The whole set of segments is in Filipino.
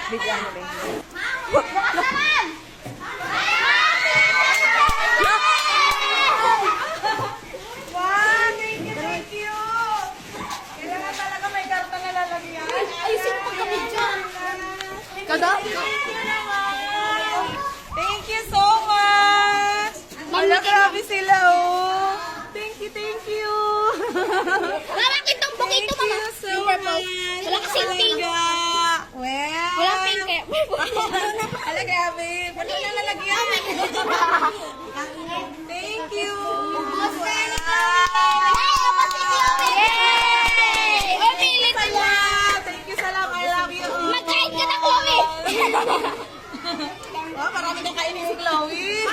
Bigyan mo lang. Wow, thank you. Kailangan talaga may karta na lalagyan. Ayusin mo kami dyan. Kada? Thank you so much. Wala, grabe sila, oh. Thank you. Wala kitang bukito, mama. Thank you so Yung purple. much. Wala kasing pink. Well. Wala pink eh. Ala, grabe. Paano na lalagyan? Thank you. Yay! Oh, pilit mo. Thank you, salam. I love you. Mag-kain ka na, Chloe. Oh, marami na kainin si Chloe.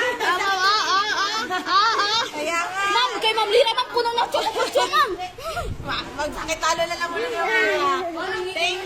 Kaya nga. Ma'am, kay Ma'am Lira, ma'am, puno ng chocolate, ma'am. Magsakit talo na lang muna. Thank